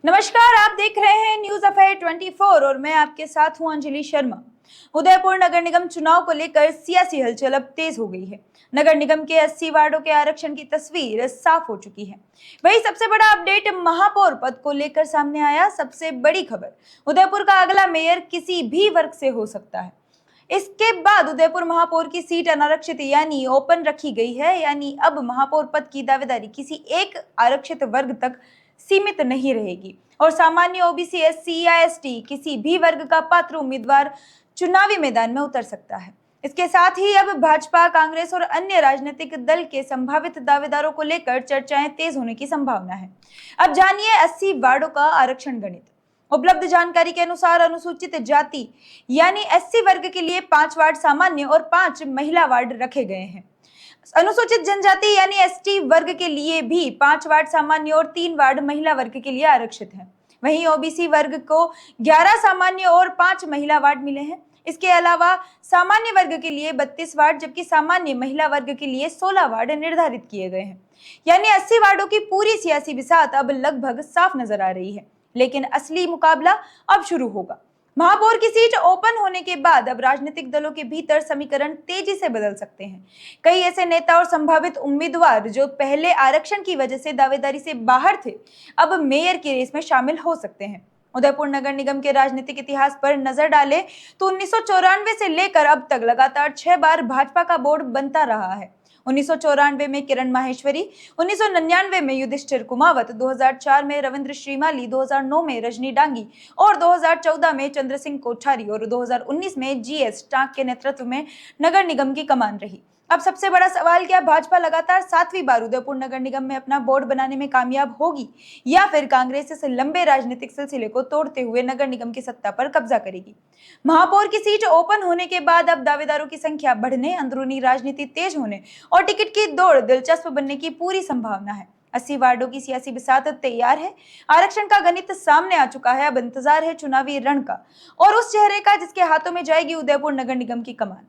नमस्कार, आप देख रहे हैं न्यूज अफेयर 24 और मैं आपके साथ हूं अंजलि शर्मा। उदयपुर नगर निगम चुनाव को लेकर सियासी हलचल अब तेज हो गई है। नगर निगम के 80 वार्डों के आरक्षण की तस्वीर साफ हो चुकी है। वही सबसे बड़ा अपडेट महापौर पद को लेकर सामने आया। सबसे बड़ी खबर, उदयपुर का अगला मेयर किसी भी वर्ग से हो सकता है। इसके बाद उदयपुर महापौर की सीट अनारक्षित यानी ओपन रखी गई है। यानी अब महापौर पद की दावेदारी किसी एक आरक्षित वर्ग तक सीमित नहीं रहेगी और सामान्य ओबीसी, एससी या एसटी किसी भी वर्ग का पात्र उम्मीदवार चुनावी मैदान में उतर सकता है। इसके साथ ही अब भाजपा, कांग्रेस और अन्य राजनीतिक दल के संभावित दावेदारों को लेकर चर्चाएं तेज होने की संभावना है। अब जानिए 80 वार्डों का आरक्षण गणित। उपलब्ध जानकारी के अनुसार अनुसूचित जाति यानी एससी वर्ग के लिए 5 वार्ड सामान्य और 5 महिला वार्ड रखे गए हैं। अनुसूचित जनजाति यानी एसटी वर्ग के लिए भी 5 वार्ड सामान्य और 3 वार्ड महिला वर्ग के लिए आरक्षित है। वहीं ओबीसी वर्ग को 11 सामान्य और 5 महिला वार्ड मिले हैं। इसके अलावा सामान्य वर्ग के लिए 32 वार्ड जबकि सामान्य महिला वर्ग के लिए 16 वार्ड निर्धारित किए गए हैं। यानी 80 वार्डों की पूरी सियासी बिसात अब लगभग साफ नजर आ रही है, लेकिन असली मुकाबला अब शुरू होगा। महापौर की सीट ओपन होने के बाद अब राजनीतिक दलों के भीतर समीकरण तेजी से बदल सकते हैं। कई ऐसे नेता और संभावित उम्मीदवार जो पहले आरक्षण की वजह से दावेदारी से बाहर थे, अब मेयर की रेस में शामिल हो सकते हैं। उदयपुर नगर निगम के राजनीतिक इतिहास पर नजर डालें तो 1994 से लेकर अब तक लगातार 6 बार भाजपा का बोर्ड बनता रहा है। 1994 में किरण माहेश्वरी, 1999 में युधिष्ठिर कुमावत, 2004 में रविंद्र श्रीमाली, 2009 में रजनी डांगी और 2014 में चंद्र सिंह कोठारी और 2019 में जीएस टांक के नेतृत्व में नगर निगम की कमान रही। अब सबसे बड़ा सवाल, क्या भाजपा लगातार 7वीं बार उदयपुर नगर निगम में अपना बोर्ड बनाने में कामयाब होगी या फिर कांग्रेस इस लंबे राजनीतिक सिलसिले को तोड़ते हुए नगर निगम की सत्ता पर कब्जा करेगी। महापौर की सीट ओपन होने के बाद अब दावेदारों की संख्या बढ़ने, अंदरूनी राजनीति तेज होने और टिकट की दौड़ दिलचस्प बनने की पूरी संभावना है। 80 वार्डों की सियासी बिसात तैयार है, आरक्षण का गणित सामने आ चुका है। अब इंतजार है चुनावी रण का और उस चेहरे का जिसके हाथों में जाएगी उदयपुर नगर निगम की कमान।